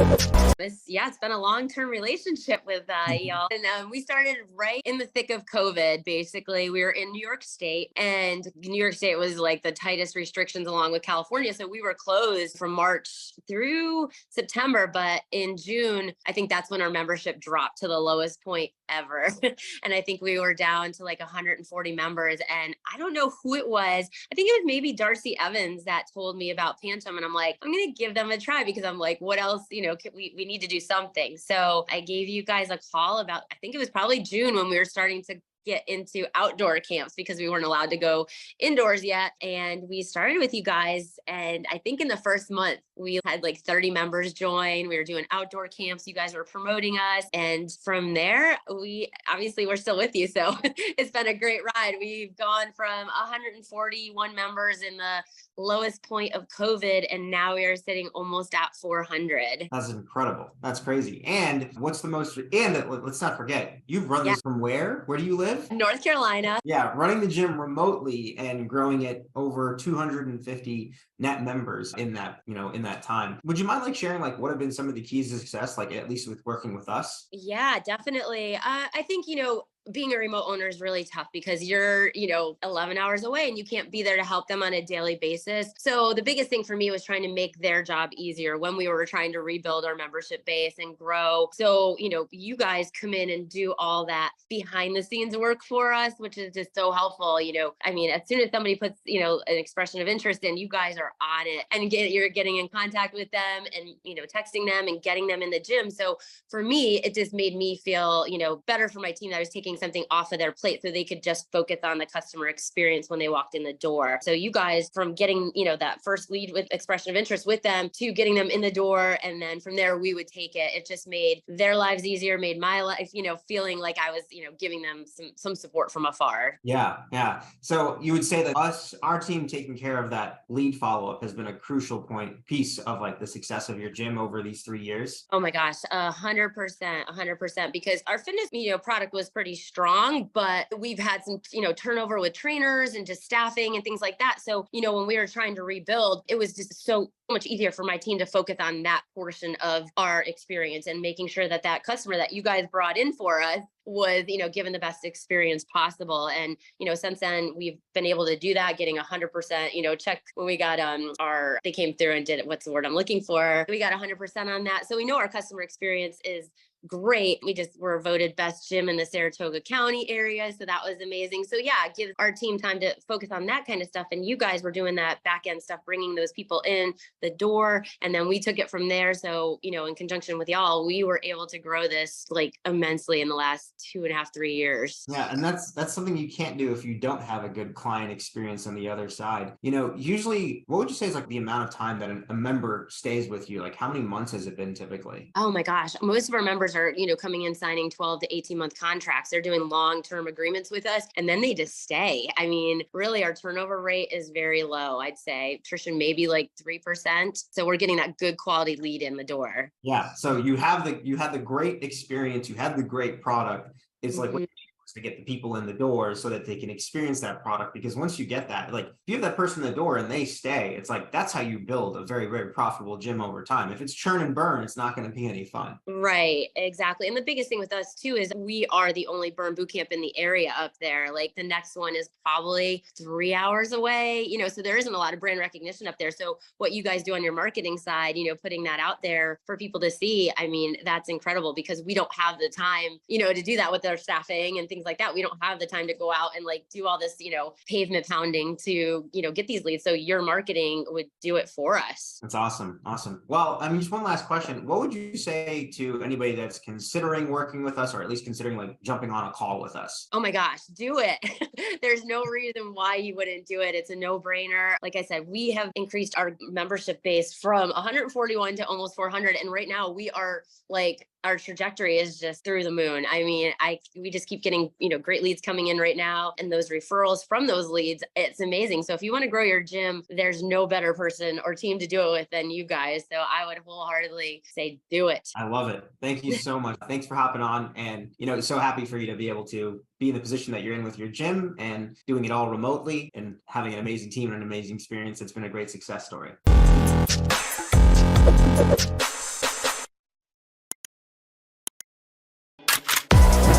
It's been a long-term relationship with y'all. And we started right in the thick of COVID, basically. We were in New York State, and New York State was like the tightest restrictions along with California. So we were closed from March through September. But in June, I think that's when our membership dropped to the lowest point ever. And I think we were down to like 140 members. And I don't know who it was. I think it was maybe Darcy Evans that told me about Pancham. And I'm like, I'm going to give them a try, because I'm like, what else, we need to do something. So I gave you guys a call about, I think it was probably June, when we were starting to get into outdoor camps, because we weren't allowed to go indoors yet. And we started with you guys. And I think in the first month, we had like 30 members join. We were doing outdoor camps. You guys were promoting us. And from there, we're still with you. So it's been a great ride. We've gone from 141 members in the lowest point of COVID, and now we are sitting almost at 400. That's incredible. That's crazy. And let's not forget, you've run this from where? Where do you live? North Carolina. Yeah, running the gym remotely and growing it over 250 net members in that time. Would you mind sharing what have been some of the keys to success, at least with working with us? Yeah, definitely. I think, being a remote owner is really tough, because you're, 11 hours away and you can't be there to help them on a daily basis. So the biggest thing for me was trying to make their job easier when we were trying to rebuild our membership base and grow. So, you guys come in and do all that behind the scenes work for us, which is just so helpful. As soon as somebody puts, an expression of interest in, you guys are on it, and you're getting in contact with them and, texting them and getting them in the gym. So for me, it just made me feel, better for my team that I was taking something off of their plate, so they could just focus on the customer experience when they walked in the door. So you guys, from getting, that first lead with expression of interest with them to getting them in the door, and then from there we would take it. It just made their lives easier, made my life, feeling like I was, giving them some support from afar. Yeah. So you would say that our team taking care of that lead follow-up has been a crucial piece of the success of your gym over these 3 years? Oh my gosh, 100%, because our fitness, product was pretty strong, but we've had some, turnover with trainers and just staffing and things like that. So, when we were trying to rebuild, it was just so much easier for my team to focus on that portion of our experience and making sure that customer that you guys brought in for us was, given the best experience possible. And, since then we've been able to do that, getting 100%, check when we got, they came through and did it. What's the word I'm looking for? We got 100% on that. So we know our customer experience is great. We just were voted best gym in the Saratoga County area. So that was amazing. So yeah, give our team time to focus on that kind of stuff. And you guys were doing that back end stuff, bringing those people in the door. And then we took it from there. So, in conjunction with y'all, we were able to grow this immensely in the last 2.5, 3 years. Yeah. And that's something you can't do if you don't have a good client experience on the other side. Usually, what would you say is the amount of time that a member stays with you? How many months has it been typically? Oh my gosh. Most of our members are, coming in signing 12 to 18 month contracts. They're doing long-term agreements with us, and then they just stay. Really our turnover rate is very low. I'd say attrition maybe 3%. So we're getting that good quality lead in the door. Yeah. So you have the great experience, you have the great product. It's what you do is to get the people in the door so that they can experience that product. Because once you get that, if you have that person in the door and they stay, it's that's how you build a very, very profitable gym over time. If it's churn and burn, it's not going to be any fun. Right. Exactly. And the biggest thing with us too is we are the only burn boot camp in the area up there. The next one is probably 3 hours away, so there isn't a lot of brand recognition up there. So what you guys do on your marketing side, putting that out there for people to see, that's incredible, because we don't have the time, to do that with our staffing and things like that. We don't have the time to go out and do all this, pavement pounding to, get these leads. So your marketing would do it for us. That's awesome. Awesome. Well, just one last question. What would you say to anybody that's considering working with us, or at least considering jumping on a call with us? Oh my gosh, do it. There's no reason why you wouldn't do it. It's a no-brainer. Like I said, we have increased our membership base from 141 to almost 400. And right now we are our trajectory is just through the moon. We just keep getting, great leads coming in right now, and those referrals from those leads, it's amazing. So if you want to grow your gym, there's no better person or team to do it with than you guys. So I would wholeheartedly say, do it. I love it. Thank you so much. Thanks for hopping on, and, so happy for you to be able to be in the position that you're in with your gym and doing it all remotely and having an amazing team and an amazing experience. It's been a great success story.